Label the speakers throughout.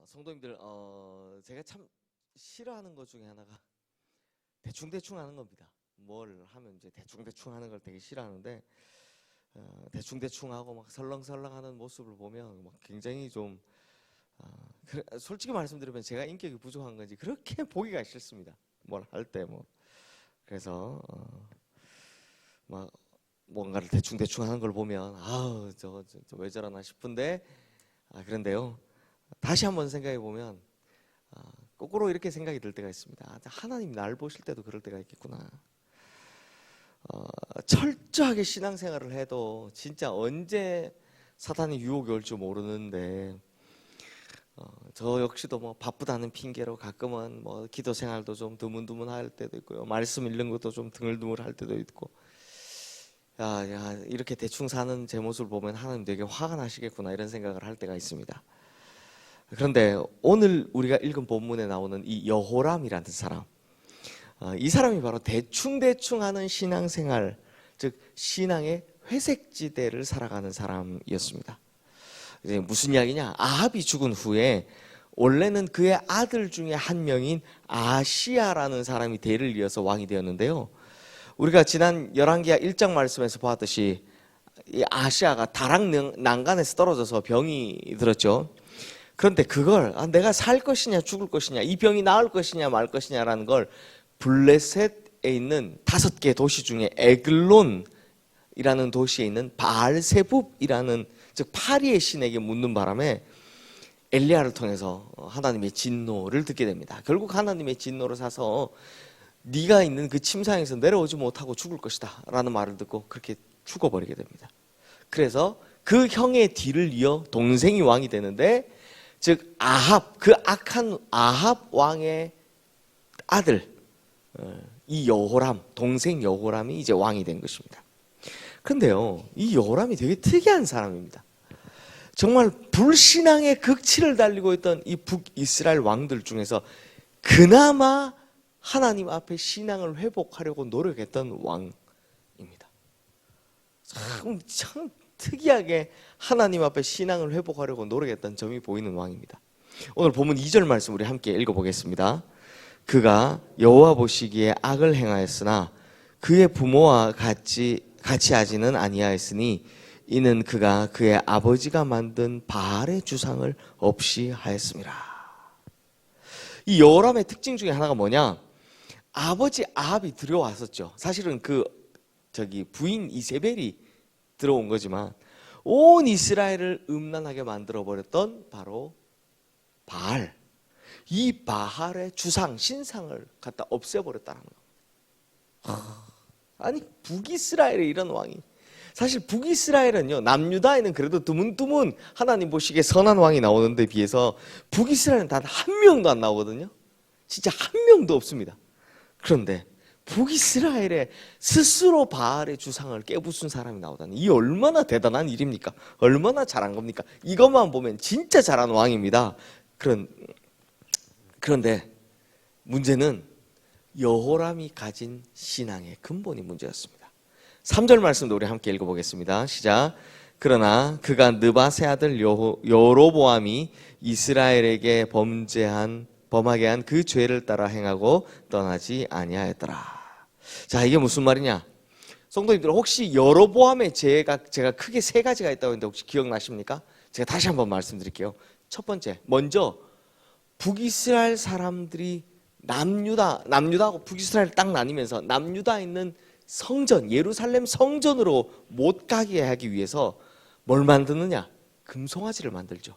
Speaker 1: 성도님들, 제가 참 싫어하는 것 중에 하나가 대충대충 하는 겁니다. 뭘 하면 이제 대충대충 하는 걸 되게 싫어하는데, 대충대충 하고 막 설렁설렁 하는 모습을 보면 막 굉장히 좀, 솔직히 말씀드리면 제가 인격이 부족한 건지 그렇게 보기가 싫습니다. 뭘 할 때 뭐. 그래서, 막 뭔가를 대충대충 하는 걸 보면, 아우, 저거 왜 저러나 싶은데, 그런데요. 다시 한번 생각해 보면 거꾸로 이렇게 생각이 들 때가 있습니다. 하나님 날 보실 때도 그럴 때가 있겠구나. 철저하게 신앙생활을 해도 진짜 언제 사탄이 유혹이 올지 모르는데, 저 역시도 뭐 바쁘다는 핑계로 가끔은 뭐 기도 생활도 좀 드문드문할 때도 있고요, 말씀 읽는 것도 좀 드물드물할 때도 있고, 야 이렇게 대충 사는 제 모습을 보면 하나님 되게 화가 나시겠구나 이런 생각을 할 때가 있습니다. 그런데 오늘 우리가 읽은 본문에 나오는 이 여호람이라는 사람, 이 사람이 바로 대충대충 하는 신앙생활, 즉 신앙의 회색지대를 살아가는 사람이었습니다. 이제 무슨 이야기냐? 아합이 죽은 후에 원래는 그의 아들 중에 한 명인 아시야라는 사람이 대를 이어서 왕이 되었는데요, 우리가 지난 열왕기하 1장 말씀에서 보았듯이 이 아시야가 다락 난간에서 떨어져서 병이 들었죠. 그런데 그걸 내가 살 것이냐 죽을 것이냐, 이 병이 나을 것이냐 말 것이냐라는 걸 블레셋에 있는 5개 도시 중에 에글론이라는 도시에 있는 바알세붑이라는, 즉 파리의 신에게 묻는 바람에 엘리야를 통해서 하나님의 진노를 듣게 됩니다. 결국 하나님의 진노를 사서 네가 있는 그 침상에서 내려오지 못하고 죽을 것이다 라는 말을 듣고 그렇게 죽어버리게 됩니다. 그래서 그 형의 뒤를 이어 동생이 왕이 되는데, 즉 아합, 그 악한 아합 왕의 아들, 이 여호람, 동생 여호람이 이제 왕이 된 것입니다. 그런데요, 이 여호람이 되게 특이한 사람입니다. 정말 불신앙의 극치를 달리고 있던 이 북이스라엘 왕들 중에서 그나마 하나님 앞에 신앙을 회복하려고 노력했던 왕입니다. 참 특이하게 하나님 앞에 신앙을 회복하려고 노력했던 점이 보이는 왕입니다. 오늘 본문 2절 말씀 우리 함께 읽어보겠습니다. 그가 여호와 보시기에 악을 행하였으나 그의 부모와 같이 하지는 아니하였으니 이는 그가 그의 아버지가 만든 바알의 주상을 없이 하였습니다. 이 여호람의 특징 중에 하나가 뭐냐? 아버지 아합이 들어왔었죠. 사실은 부인 이세벨이 들어온 거지만 온 이스라엘을 음란하게 만들어버렸던 바로 바알, 이 바알의 주상, 신상을 갖다 없애버렸다는 거. 아니 북이스라엘에 이런 왕이, 사실 북이스라엘은요, 남유다에는 그래도 드문드문 하나님 보시기에 선한 왕이 나오는데 비해서 북이스라엘은 단 한 명도 안 나오거든요. 진짜 한 명도 없습니다. 그런데 북이스라엘에 스스로 바알의 주상을 깨부순 사람이 나오다니, 이 얼마나 대단한 일입니까? 얼마나 잘한 겁니까? 이것만 보면 진짜 잘한 왕입니다. 그런데 문제는 여호람이 가진 신앙의 근본이 문제였습니다. 3절 말씀도 우리 함께 읽어보겠습니다. 시작. 그러나 그가 느밧의 아들 여로보암이 이스라엘에게 범하게 한 그 죄를 따라 행하고 떠나지 아니하였더라. 자, 이게 무슨 말이냐? 성도님들, 혹시 여로보암의 죄가 제가 크게 3가지가 있다고 했는데 혹시 기억나십니까? 제가 다시 한번 말씀드릴게요. 첫 번째, 먼저 북이스라엘 사람들이 남유다하고 북이스라엘 딱 나뉘면서 남유다에 있는 성전, 예루살렘 성전으로 못 가게 하기 위해서 뭘 만드느냐? 금송아지를 만들죠.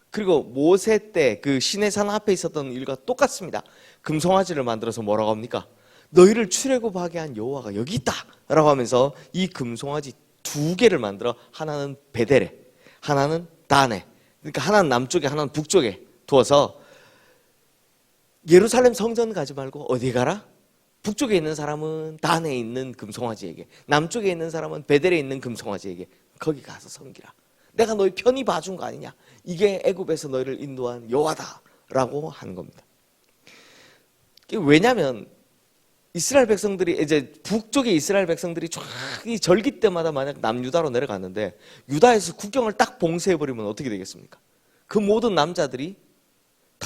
Speaker 1: 그리고 모세 때 그 시내산 앞에 있었던 일과 똑같습니다. 금송아지를 만들어서 뭐라고 합니까? 너희를 출애굽하게 한 여호와가 여기 있다 라고 하면서 이 금송아지 2개를 만들어, 하나는 베델에, 하나는 단에, 그러니까 하나는 남쪽에 하나는 북쪽에 두어서 예루살렘 성전 가지 말고 어디 가라? 북쪽에 있는 사람은 단에 있는 금송아지에게, 남쪽에 있는 사람은 베델에 있는 금송아지에게 거기 가서 섬기라. 내가 너희 편히 봐준 거 아니냐? 이게 애굽에서 너희를 인도한 여호와다라고 한 겁니다. 왜냐하면 이스라엘 백성들이, 이제 북쪽의 이스라엘 백성들이 쫙 이 절기 때마다 만약 남유다로 내려갔는데 유다에서 국경을 딱 봉쇄해버리면 어떻게 되겠습니까? 그 모든 남자들이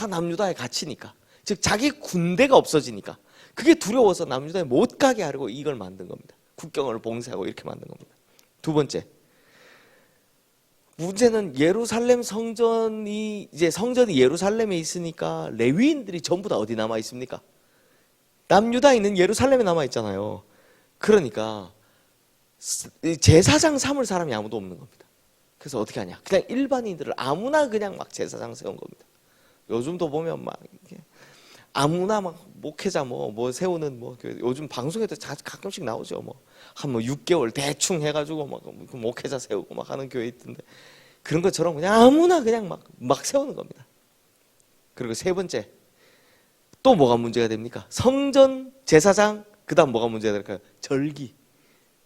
Speaker 1: 다 남유다에 갇히니까, 즉 자기 군대가 없어지니까 그게 두려워서 남유다에 못 가게 하려고 이걸 만든 겁니다. 국경을 봉쇄하고 이렇게 만든 겁니다. 두 번째, 문제는 예루살렘 성전이 이제 성전이 예루살렘에 있으니까 레위인들이 전부 다 어디 남아 있습니까? 남유다에 있는 예루살렘에 남아 있잖아요. 그러니까 제사장 삼을 사람이 아무도 없는 겁니다. 그래서 어떻게 하냐? 그냥 일반인들을 아무나 그냥 막 제사장 세운 겁니다. 요즘도 보면 막 이렇게 아무나 막 목회자 뭐 세우는 뭐 요즘 방송에도 가끔씩 나오죠. 뭐 한 6개월 대충 해가지고 막 목회자 세우고 막 하는 교회 있던데, 그런 것처럼 그냥 아무나 그냥 막 세우는 겁니다. 그리고 세 번째, 또 뭐가 문제가 됩니까? 성전 제사장, 그다음 뭐가 문제가 될까요?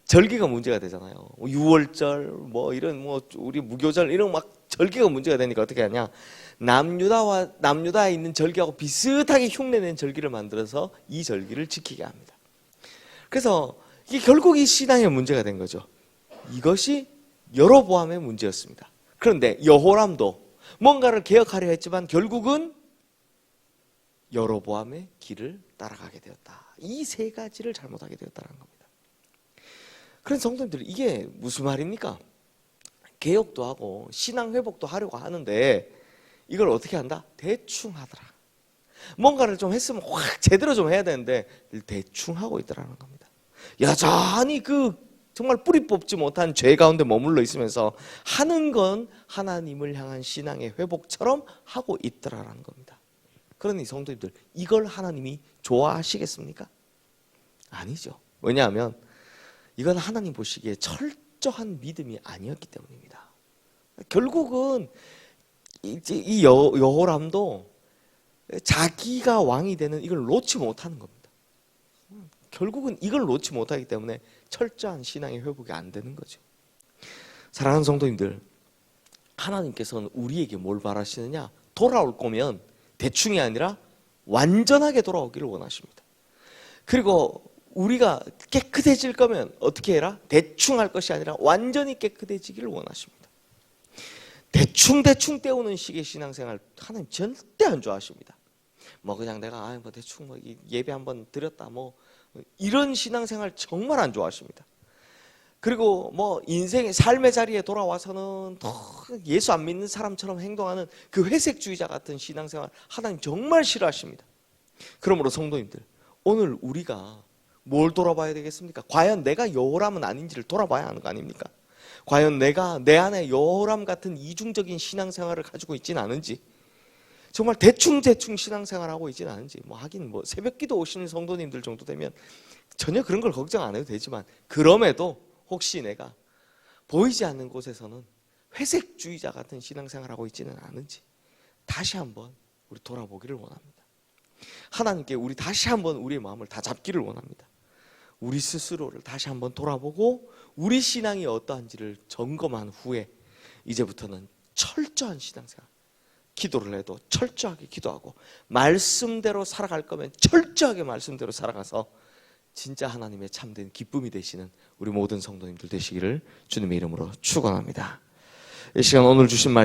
Speaker 1: 절기가 문제가 되잖아요. 유월절 뭐 이런 뭐 우리 무교절 이런 막 절기가 문제가 되니까 어떻게 하냐? 남유다에 있는 절기하고 비슷하게 흉내낸 절기를 만들어서 이 절기를 지키게 합니다. 그래서 이게 결국 이 신앙의 문제가 된 거죠. 이것이 여로보암의 문제였습니다. 그런데 여호람도 뭔가를 개혁하려 했지만 결국은 여로보암의 길을 따라가게 되었다. 이 세 가지를 잘못하게 되었다는 겁니다. 그런 성도님들, 이게 무슨 말입니까? 개혁도 하고 신앙 회복도 하려고 하는데 이걸 어떻게 한다? 대충 하더라. 뭔가를 좀 했으면 확 제대로 좀 해야 되는데 대충 하고 있더라는 겁니다. 여전히 정말 뿌리 뽑지 못한 죄 가운데 머물러 있으면서 하는 건 하나님을 향한 신앙의 회복처럼 하고 있더라는 겁니다. 그러니 성도님들, 이걸 하나님이 좋아하시겠습니까? 아니죠. 왜냐하면 이건 하나님 보시기에 철저한 믿음이 아니었기 때문입니다. 결국은 이제 이 여호람도 자기가 왕이 되는 이걸 놓지 못하는 겁니다. 결국은 이걸 놓지 못하기 때문에 철저한 신앙의 회복이 안 되는 거죠. 사랑하는 성도님들, 하나님께서는 우리에게 뭘 바라시느냐? 돌아올 거면 대충이 아니라 완전하게 돌아오기를 원하십니다. 그리고 우리가 깨끗해질 거면 어떻게 해라? 대충 할 것이 아니라 완전히 깨끗해지기를 원하십니다. 대충 때우는 식의 신앙생활 하나님 절대 안 좋아하십니다. 뭐 그냥 내가 뭐 대충 뭐 예배 한번 드렸다 뭐 이런 신앙생활 정말 안 좋아하십니다. 그리고 뭐 인생의 삶의 자리에 돌아와서는 더 예수 안 믿는 사람처럼 행동하는 그 회색주의자 같은 신앙생활 하나님 정말 싫어하십니다. 그러므로 성도님들, 오늘 우리가 뭘 돌아봐야 되겠습니까? 과연 내가 여호람은 아닌지를 돌아봐야 하는 거 아닙니까? 과연 내가 내 안에 여호람 같은 이중적인 신앙생활을 가지고 있지는 않은지, 정말 대충 신앙생활하고 있지는 않은지, 뭐 하긴 뭐 새벽기도 오시는 성도님들 정도 되면 전혀 그런 걸 걱정 안 해도 되지만, 그럼에도 혹시 내가 보이지 않는 곳에서는 회색주의자 같은 신앙생활하고 있지는 않은지 다시 한번 우리 돌아보기를 원합니다. 하나님께 우리 다시 한번 우리의 마음을 다 잡기를 원합니다. 우리 스스로를 다시 한번 돌아보고 우리 신앙이 어떠한지를 점검한 후에 이제부터는 철저한 신앙생활, 기도를 해도 철저하게 기도하고 말씀대로 살아갈 거면 철저하게 말씀대로 살아가서 진짜 하나님의 참된 기쁨이 되시는 우리 모든 성도님들 되시기를 주님의 이름으로 축원합니다. 이 시간 오늘 주신 말씀